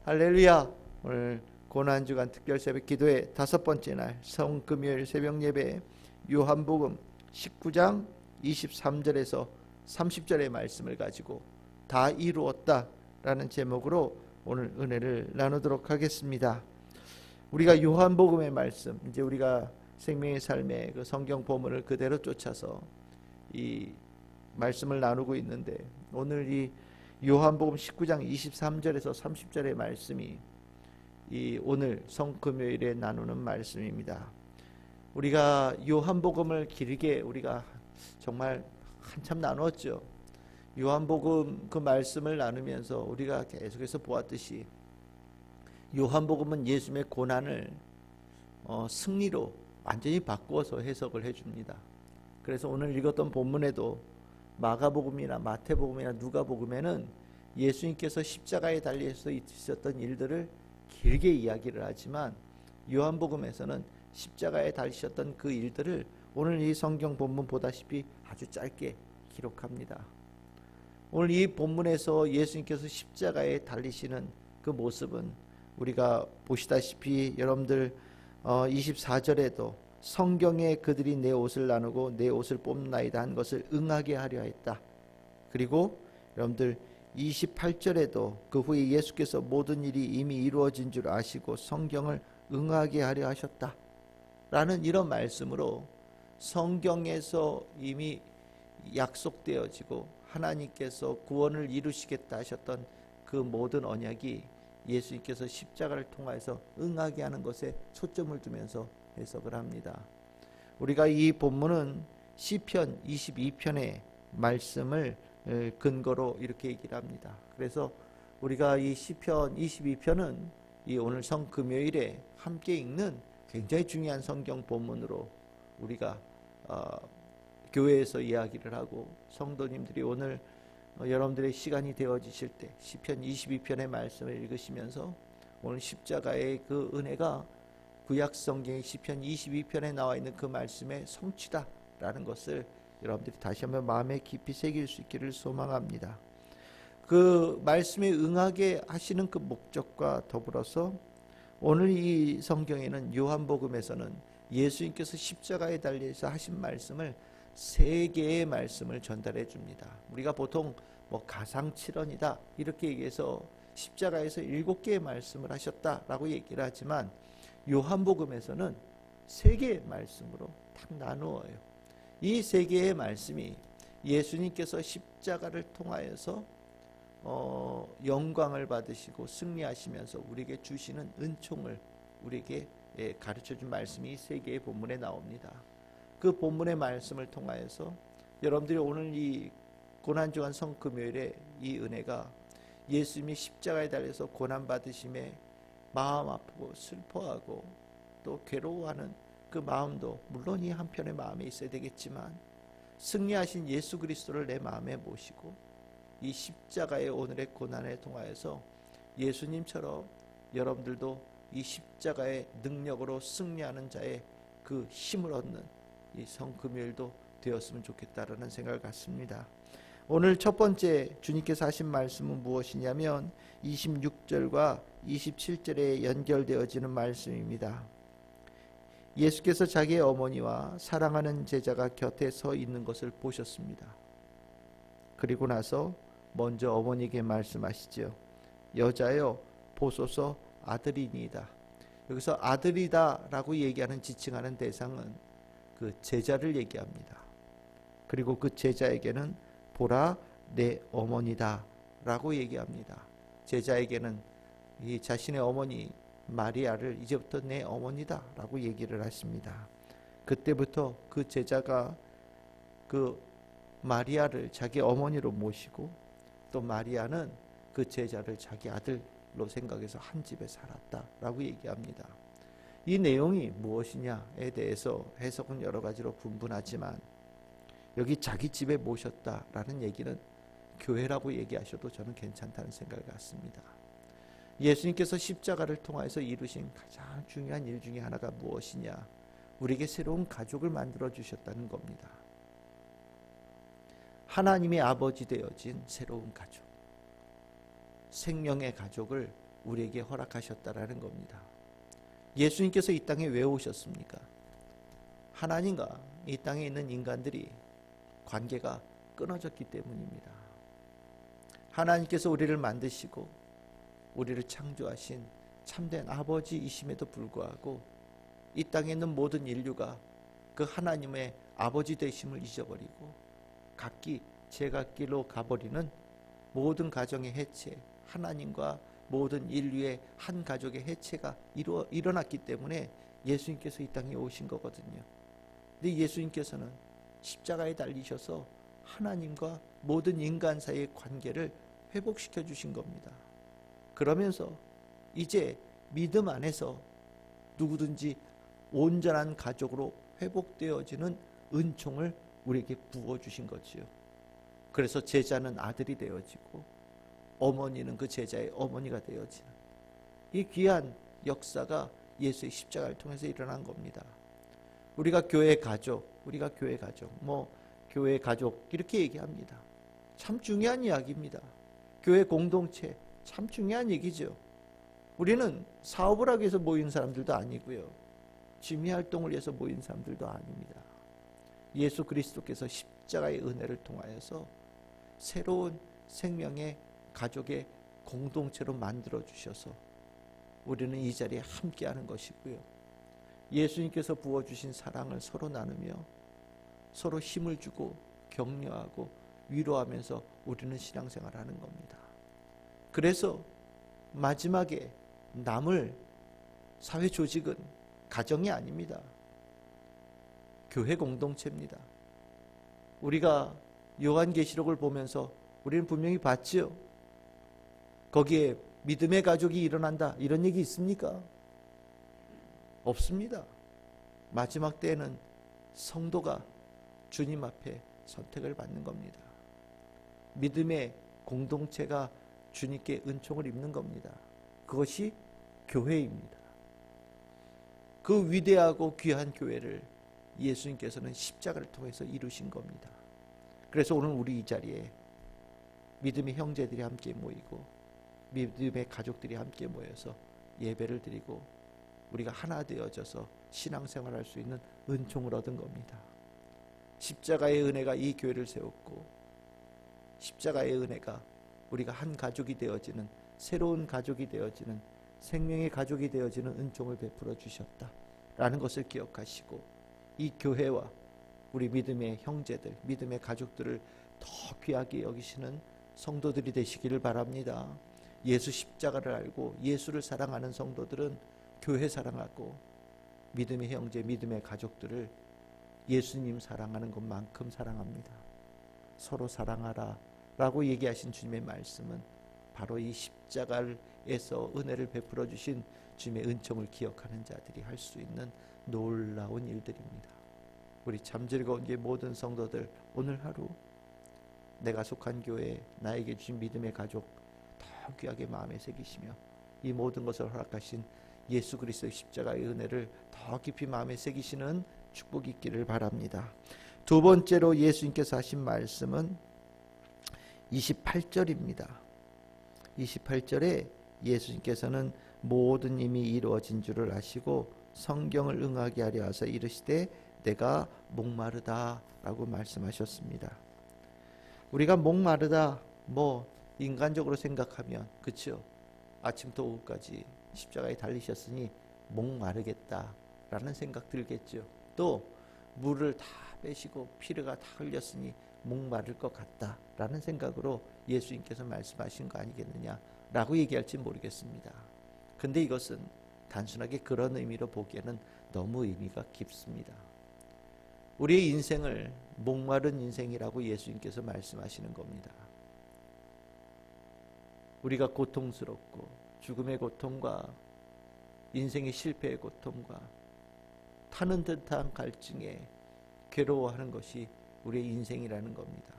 할렐루야. 오늘 고난주간 특별 새벽 기도회 다섯 번째 날 성금요일 새벽 예배 요한복음 19장 23절에서 30절의 말씀을 가지고 다 이루었다라는 제목으로 오늘 은혜를 나누도록 하겠습니다. 우리가 요한복음의 말씀, 이제 우리가 생명의 삶의 그 성경 본문을 그대로 쫓아서 이 말씀을 나누고 있는데, 오늘 이 요한복음 19장 23절에서 30절의 말씀이 이 오늘 성금요일에 나누는 말씀입니다. 우리가 요한복음을 길게 우리가 정말 한참 나누었죠. 요한복음 그 말씀을 나누면서 우리가 계속해서 보았듯이 요한복음은 예수님의 고난을 승리로 완전히 바꾸어서 해석을 해줍니다. 그래서 오늘 읽었던 본문에도 마가복음이나 마태복음이나 누가복음에는 예수님께서 십자가에 달려서 있으셨던 일들을 길게 이야기를 하지만, 요한복음에서는 십자가에 달리셨던 그 일들을 오늘 이 성경 본문 보다시피 아주 짧게 기록합니다. 오늘 이 본문에서 예수님께서 십자가에 달리시는 그 모습은 우리가 보시다시피 여러분들 24절에도 성경에 그들이 내 옷을 나누고 내 옷을 뽑나이다 한 것을 응하게 하려 했다. 그리고 여러분들 28절에도 그 후에 예수께서 모든 일이 이미 이루어진 줄 아시고 성경을 응하게 하려 하셨다 라는 이런 말씀으로 성경에서 이미 약속되어지고 하나님께서 구원을 이루시겠다 하셨던 그 모든 언약이 예수님께서 십자가를 통해서 응하게 하는 것에 초점을 두면서 해석을 합니다. 우리가 이 본문은 시편 22편의 말씀을 근거로 이렇게 얘기를 합니다. 그래서 우리가 이 시편 22편은 이 오늘 성금요일에 함께 읽는 굉장히 중요한 성경 본문으로 우리가 교회에서 이야기를 하고, 성도님들이 오늘 여러분들의 시간이 되어지실 때 시편 22편의 말씀을 읽으시면서 오늘 십자가의 그 은혜가 구약 성경의 시편 22편에 나와 있는 그 말씀의 성취다라는 것을 여러분들이 다시 한번 마음에 깊이 새길 수 있기를 소망합니다. 그 말씀에 응하게 하시는 그 목적과 더불어서 오늘 이 성경에는, 요한복음에서는 예수님께서 십자가에 달려서 하신 말씀을 세 개의 말씀을 전달해 줍니다. 우리가 보통 가상칠언이다 이렇게 얘기해서 십자가에서 7개의 말씀을 하셨다라고 얘기를 하지만, 요한복음에서는 3개의 말씀으로 딱 나누어요. 이 3개의 말씀이 예수님께서 십자가를 통하여서 영광을 받으시고 승리하시면서 우리에게 주시는 은총을 우리에게 가르쳐준 말씀이 3개의 본문에 나옵니다. 그 본문의 말씀을 통하여서 여러분들이 오늘 이 고난주간 성금요일에 이 은혜가 예수님이 십자가에 달려서 고난받으심에 마음 아프고 슬퍼하고 또 괴로워하는 그 마음도 물론 이 한편의 마음에 있어야 되겠지만, 승리하신 예수 그리스도를 내 마음에 모시고 이 십자가의 오늘의 고난에 통하여서 예수님처럼 여러분들도 이 십자가의 능력으로 승리하는 자의 그 힘을 얻는 이 성금요일도 되었으면 좋겠다라는 생각을 갖습니다. 오늘 첫 번째 주님께서 하신 말씀은 무엇이냐면 26절과 27절에 연결되어지는 말씀입니다. 예수께서 자기의 어머니와 사랑하는 제자가 곁에 서 있는 것을 보셨습니다. 그리고 나서 먼저 어머니에게 말씀하시죠. 여자여 보소서 아들이니이다. 여기서 아들이다 라고 얘기하는, 지칭하는 대상은 그 제자를 얘기합니다. 그리고 그 제자에게는 보라 내 어머니다 라고 얘기합니다. 제자에게는 이 자신의 어머니 마리아를 이제부터 내 어머니다 라고 얘기를 하십니다. 그때부터 그 제자가 그 마리아를 자기 어머니로 모시고, 또 마리아는 그 제자를 자기 아들로 생각해서 한 집에 살았다 라고 얘기합니다. 이 내용이 무엇이냐에 대해서 해석은 여러 가지로 분분하지만, 여기 자기 집에 모셨다라는 얘기는 교회라고 얘기하셔도 저는 괜찮다는 생각을 갖습니다. 예수님께서 십자가를 통해서 이루신 가장 중요한 일 중에 하나가 무엇이냐? 우리에게 새로운 가족을 만들어 주셨다는 겁니다. 하나님의 아버지 되어진 새로운 가족, 생명의 가족을 우리에게 허락하셨다라는 겁니다. 예수님께서 이 땅에 왜 오셨습니까? 하나님과 이 땅에 있는 인간들이 관계가 끊어졌기 때문입니다. 하나님께서 우리를 만드시고 우리를 창조하신 참된 아버지이심에도 불구하고 이 땅에 있는 모든 인류가 그 하나님의 아버지 되심을 잊어버리고 각기 제각길로 가버리는 모든 가정의 해체, 하나님과 모든 인류의 한 가족의 해체가 일어났기 때문에 예수님께서 이 땅에 오신 거거든요. 근데 예수님께서는 십자가에 달리셔서 하나님과 모든 인간 사이의 관계를 회복시켜 주신 겁니다. 그러면서 이제 믿음 안에서 누구든지 온전한 가족으로 회복되어지는 은총을 우리에게 부어주신 거지요. 그래서 제자는 아들이 되어지고 어머니는 그 제자의 어머니가 되어지는 이 귀한 역사가 예수의 십자가를 통해서 일어난 겁니다. 우리가 교회 가족, 교회 가족 이렇게 얘기합니다. 참 중요한 이야기입니다. 교회 공동체 참 중요한 얘기죠. 우리는 사업을 하기 위해서 모인 사람들도 아니고요. 취미활동을 위해서 모인 사람들도 아닙니다. 예수 그리스도께서 십자가의 은혜를 통하여서 새로운 생명의 가족의 공동체로 만들어 주셔서 우리는 이 자리에 함께하는 것이고요. 예수님께서 부어주신 사랑을 서로 나누며 서로 힘을 주고 격려하고 위로하면서 우리는 신앙생활을 하는 겁니다. 그래서 마지막에 남을 사회 조직은 가정이 아닙니다. 교회 공동체입니다. 우리가 요한계시록을 보면서 우리는 분명히 봤지요. 거기에 믿음의 가족이 일어난다 이런 얘기 있습니까? 없습니다. 마지막 때에는 성도가 주님 앞에 선택을 받는 겁니다. 믿음의 공동체가 주님께 은총을 입는 겁니다. 그것이 교회입니다. 그 위대하고 귀한 교회를 예수님께서는 십자가를 통해서 이루신 겁니다. 그래서 오늘 우리 이 자리에 믿음의 형제들이 함께 모이고 믿음의 가족들이 함께 모여서 예배를 드리고 우리가 하나 되어져서 신앙생활할 수 있는 은총을 얻은 겁니다. 십자가의 은혜가 이 교회를 세웠고 십자가의 은혜가 우리가 한 가족이 되어지는 새로운 가족이 되어지는 생명의 가족이 되어지는 은총을 베풀어 주셨다라는 것을 기억하시고 이 교회와 우리 믿음의 형제들, 믿음의 가족들을 더 귀하게 여기시는 성도들이 되시기를 바랍니다. 예수 십자가를 알고 예수를 사랑하는 성도들은 교회 사랑하고 믿음의 형제, 믿음의 가족들을 예수님 사랑하는 것만큼 사랑합니다. 서로 사랑하라 라고 얘기하신 주님의 말씀은 바로 이 십자가에서 은혜를 베풀어 주신 주님의 은총을 기억하는 자들이 할 수 있는 놀라운 일들입니다. 우리 참 즐거운 게 모든 성도들 오늘 하루 내가 속한 교회 나에게 주신 믿음의 가족 더 귀하게 마음에 새기시며 이 모든 것을 허락하신 예수 그리스도의 십자가의 은혜를 더 깊이 마음에 새기시는 축복이 있기를 바랍니다. 두 번째로 예수님께서 하신 말씀은 28절입니다. 28절에 예수님께서는 모든 이미 이루어진 줄을 아시고 성경을 응하게 하려 하사 이르시되 내가 목마르다 라고 말씀하셨습니다. 우리가 목마르다 인간적으로 생각하면 그렇죠. 아침부터 오후까지 십자가에 달리셨으니 목마르겠다라는 생각 들겠죠. 또 물을 다 빼시고 피가 다 흘렸으니 목마를 것 같다라는 생각으로 예수님께서 말씀하신 거 아니겠느냐라고 얘기할지 모르겠습니다. 근데 이것은 단순하게 그런 의미로 보기에는 너무 의미가 깊습니다. 우리의 인생을 목마른 인생이라고 예수님께서 말씀하시는 겁니다. 우리가 고통스럽고 죽음의 고통과 인생의 실패의 고통과 타는 듯한 갈증에 괴로워하는 것이 우리의 인생이라는 겁니다.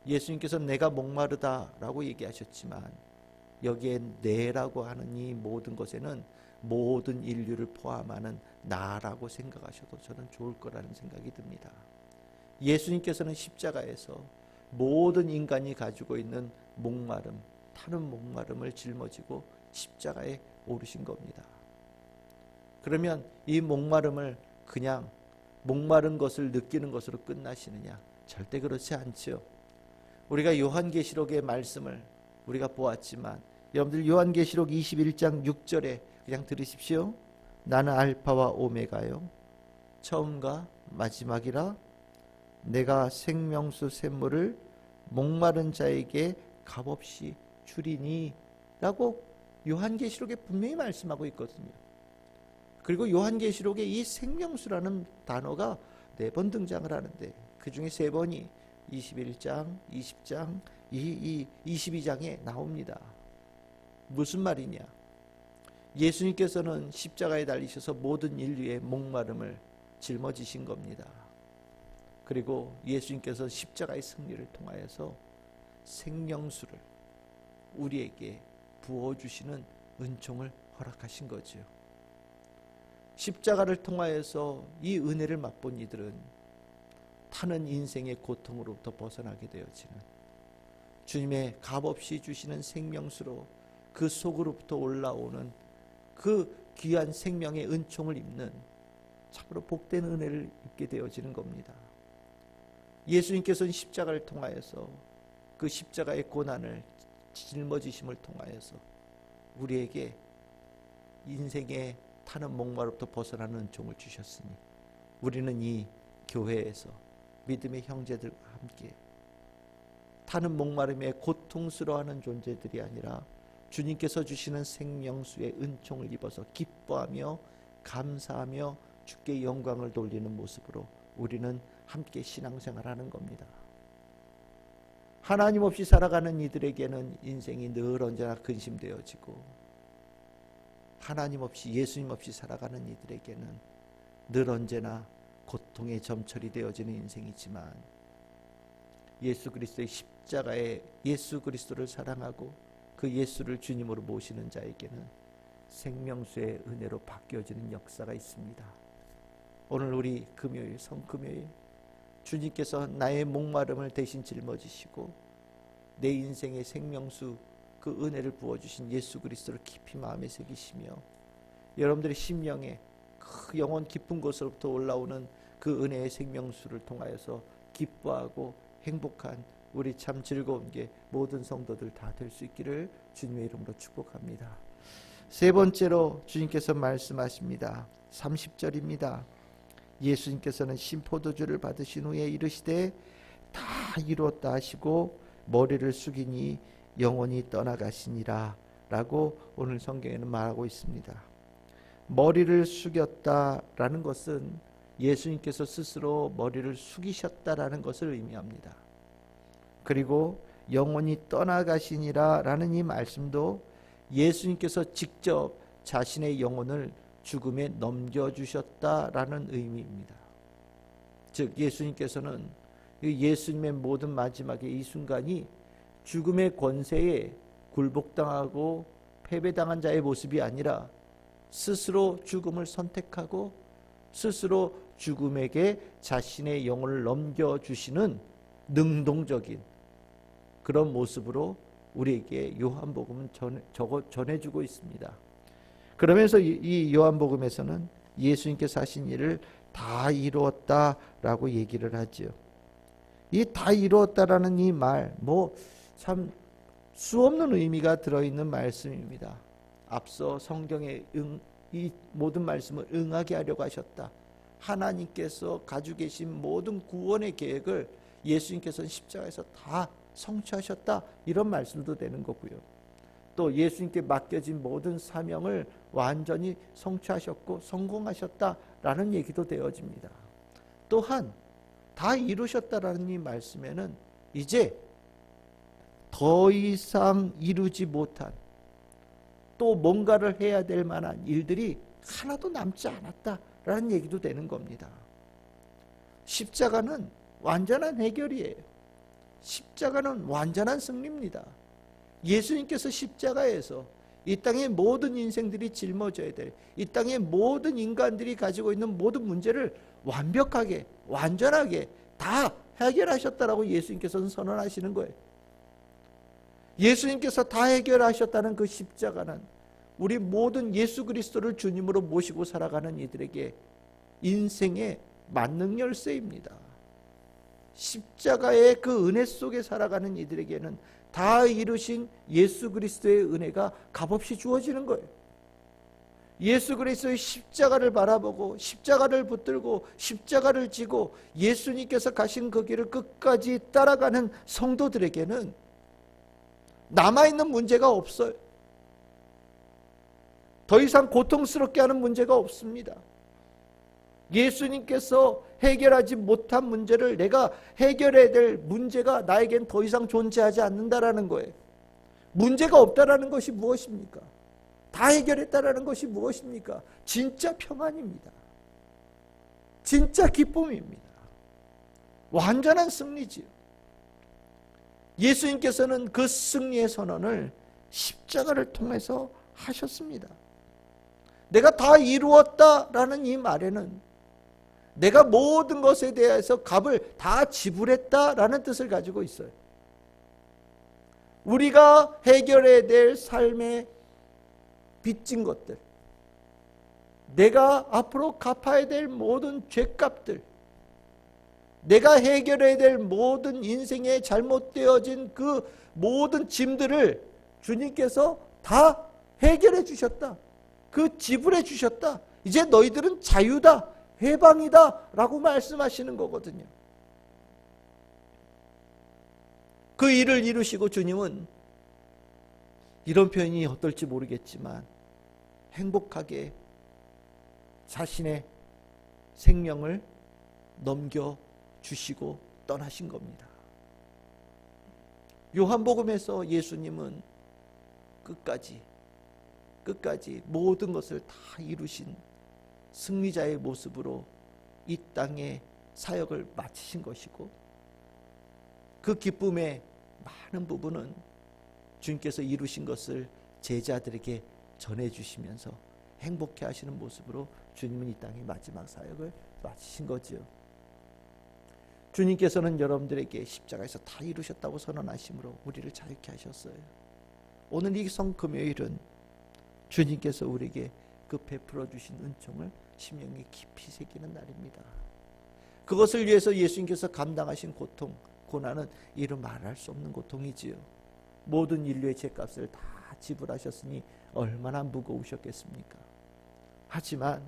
예수님께서 내가 목마르다라고 얘기하셨지만 여기에 내라고 하는 이 모든 것에는 모든 인류를 포함하는 나라고 생각하셔도 저는 좋을 거라는 생각이 듭니다. 예수님께서는 십자가에서 모든 인간이 가지고 있는 목마름, 타는 목마름을 짊어지고 십자가에 오르신 겁니다. 그러면 이 목마름을 그냥 목마른 것을 느끼는 것으로 끝나시느냐? 절대 그렇지 않죠. 우리가 요한계시록의 말씀을 우리가 보았지만 여러분들 요한계시록 21장 6절에 그냥 들으십시오. 나는 알파와 오메가요 처음과 마지막이라 내가 생명수 샘물을 목마른 자에게 값없이 주리니 라고 요한계시록에 분명히 말씀하고 있거든요. 그리고 요한계시록에 이 생명수라는 단어가 4번 등장을 하는데 그 중에 3번이 21장, 20장, 22장에 나옵니다. 무슨 말이냐? 예수님께서는 십자가에 달리셔서 모든 인류의 목마름을 짊어지신 겁니다. 그리고 예수님께서 십자가의 승리를 통하여서 생명수를 우리에게 부어주시는 은총을 허락하신 거죠. 십자가를 통하여서 이 은혜를 맛본 이들은 타는 인생의 고통으로부터 벗어나게 되어지는 주님의 값없이 주시는 생명수로 그 속으로부터 올라오는 그 귀한 생명의 은총을 입는 참으로 복된 은혜를 입게 되어지는 겁니다. 예수님께서는 십자가를 통하여서 그 십자가의 고난을 짊어지심을 통하여서 우리에게 인생의 타는 목마로부터 벗어나는 은총을 주셨으니 우리는 이 교회에서 믿음의 형제들과 함께 타는 목마름에 고통스러워하는 존재들이 아니라 주님께서 주시는 생명수의 은총을 입어서 기뻐하며 감사하며 주께 영광을 돌리는 모습으로 우리는 함께 신앙생활하는 겁니다. 하나님 없이 살아가는 이들에게는 인생이 늘 언제나 근심되어지고 하나님 없이 예수님 없이 살아가는 이들에게는 늘 언제나 고통의 점철이 되어지는 인생이지만 예수 그리스도의 십자가에 예수 그리스도를 사랑하고 그 예수를 주님으로 모시는 자에게는 생명수의 은혜로 바뀌어지는 역사가 있습니다. 오늘 우리 금요일 성금요일 주님께서 나의 목마름을 대신 짊어지시고 내 인생의 생명수 그 은혜를 부어주신 예수 그리스도를 깊이 마음에 새기시며 여러분들의 심령에 그 영혼 깊은 곳으로부터 올라오는 그 은혜의 생명수를 통하여서 기뻐하고 행복한 우리 참 즐거운 게 모든 성도들 다 될 수 있기를 주님의 이름으로 축복합니다. 세 번째로 주님께서 말씀하십니다. 30절입니다. 예수님께서는 신포도주를 받으신 후에 이르시되 다 이루었다 하시고 머리를 숙이니 영원히 떠나가시니라 라고 오늘 성경에는 말하고 있습니다. 머리를 숙였다라는 것은 예수님께서 스스로 머리를 숙이셨다라는 것을 의미합니다. 그리고 영원히 떠나가시니라 라는 이 말씀도 예수님께서 직접 자신의 영혼을 죽음에 넘겨주셨다라는 의미입니다. 즉 예수님께서는 예수님의 모든 마지막의 이 순간이 죽음의 권세에 굴복당하고 패배당한 자의 모습이 아니라 스스로 죽음을 선택하고 스스로 죽음에게 자신의 영혼을 넘겨주시는 능동적인 그런 모습으로 우리에게 요한복음은 전해주고 있습니다. 그러면서 이 요한복음에서는 예수님께서 하신 일을 다 이루었다라고 얘기를 하죠. 이 다 이루었다라는 이 말, 참 수없는 의미가 들어있는 말씀입니다. 앞서 성경에 이 모든 말씀을 응하게 하려고 하셨다. 하나님께서 가지고 계신 모든 구원의 계획을 예수님께서는 십자가에서 다 성취하셨다. 이런 말씀도 되는 거고요. 또 예수님께 맡겨진 모든 사명을 완전히 성취하셨고 성공하셨다라는 얘기도 되어집니다. 또한 다 이루셨다라는 이 말씀에는 이제 더 이상 이루지 못한 또 뭔가를 해야 될 만한 일들이 하나도 남지 않았다라는 얘기도 되는 겁니다. 십자가는 완전한 해결이에요. 십자가는 완전한 승리입니다. 예수님께서 십자가에서 이 땅의 모든 인생들이 짊어져야 될, 이 땅의 모든 인간들이 가지고 있는 모든 문제를 완벽하게 완전하게 다 해결하셨다라고 예수님께서는 선언하시는 거예요. 예수님께서 다 해결하셨다는 그 십자가는 우리 모든 예수 그리스도를 주님으로 모시고 살아가는 이들에게 인생의 만능 열쇠입니다. 십자가의 그 은혜 속에 살아가는 이들에게는 다 이루신 예수 그리스도의 은혜가 값없이 주어지는 거예요. 예수 그리스도의 십자가를 바라보고 십자가를 붙들고 십자가를 지고 예수님께서 가신 그 길을 끝까지 따라가는 성도들에게는 남아있는 문제가 없어요. 더 이상 고통스럽게 하는 문제가 없습니다. 예수님께서 해결하지 못한 문제를 내가 해결해야 될 문제가 나에겐 더 이상 존재하지 않는다라는 거예요. 문제가 없다라는 것이 무엇입니까? 다 해결했다라는 것이 무엇입니까? 진짜 평안입니다. 진짜 기쁨입니다. 완전한 승리지요. 예수님께서는 그 승리의 선언을 십자가를 통해서 하셨습니다. 내가 다 이루었다라는 이 말에는 내가 모든 것에 대해서 값을 다 지불했다라는 뜻을 가지고 있어요. 우리가 해결해야 될 삶의 빚진 것들, 내가 앞으로 갚아야 될 모든 죄값들, 내가 해결해야 될 모든 인생에 잘못되어진 그 모든 짐들을 주님께서 다 해결해 주셨다. 그 지불해 주셨다. 이제 너희들은 자유다, 해방이다 라고 말씀하시는 거거든요. 그 일을 이루시고 주님은, 이런 표현이 어떨지 모르겠지만, 행복하게 자신의 생명을 넘겨주시고 떠나신 겁니다. 요한복음에서 예수님은 끝까지 모든 것을 다 이루신 승리자의 모습으로 이 땅의 사역을 마치신 것이고, 그 기쁨의 많은 부분은 주님께서 이루신 것을 제자들에게 전해주시면서 행복해 하시는 모습으로 주님은 이 땅의 마지막 사역을 마치신 거죠. 주님께서는 여러분들에게 십자가에서 다 이루셨다고 선언하심으로 우리를 자유케 하셨어요. 오늘 이 성금요일은 주님께서 우리에게 그 베풀어 주신 은총을 심령에 깊이 새기는 날입니다. 그것을 위해서 예수님께서 감당하신 고통, 고난은 이루 말할 수 없는 고통이지요. 모든 인류의 죄값을 다 지불하셨으니 얼마나 무거우셨겠습니까? 하지만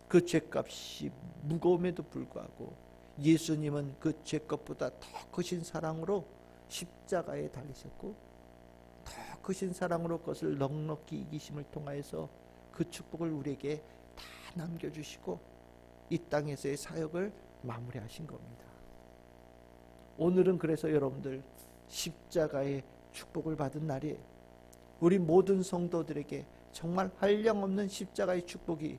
그 죄값이 무거움에도 불구하고 예수님은 그 죄값보다 더 크신 사랑으로 십자가에 달리셨고, 더 크신 사랑으로 그것을 넉넉히 이기심을 통하여서 그 축복을 우리에게 다 남겨주시고 이 땅에서의 사역을 마무리하신 겁니다. 오늘은 그래서 여러분들 십자가의 축복을 받은 날이에요. 우리 모든 성도들에게 정말 한량없는 십자가의 축복이,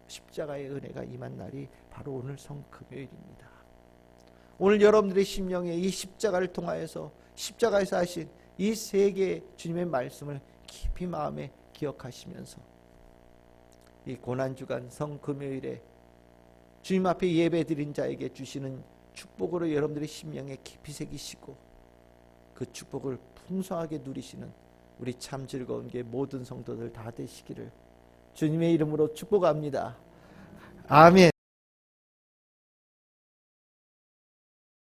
십자가의 은혜가 임한 날이 바로 오늘 성금요일입니다. 오늘 여러분들의 심령에 이 십자가를 통하여서 십자가에서 하신 이 세 개의 주님의 말씀을 깊이 마음에 기억하시면서 이 고난주간 성금요일에 주님 앞에 예배드린 자에게 주시는 축복으로 여러분들의 심령에 깊이 새기시고 그 축복을 풍성하게 누리시는 우리 참 즐거운 게 모든 성도들 다 되시기를 주님의 이름으로 축복합니다. 아멘.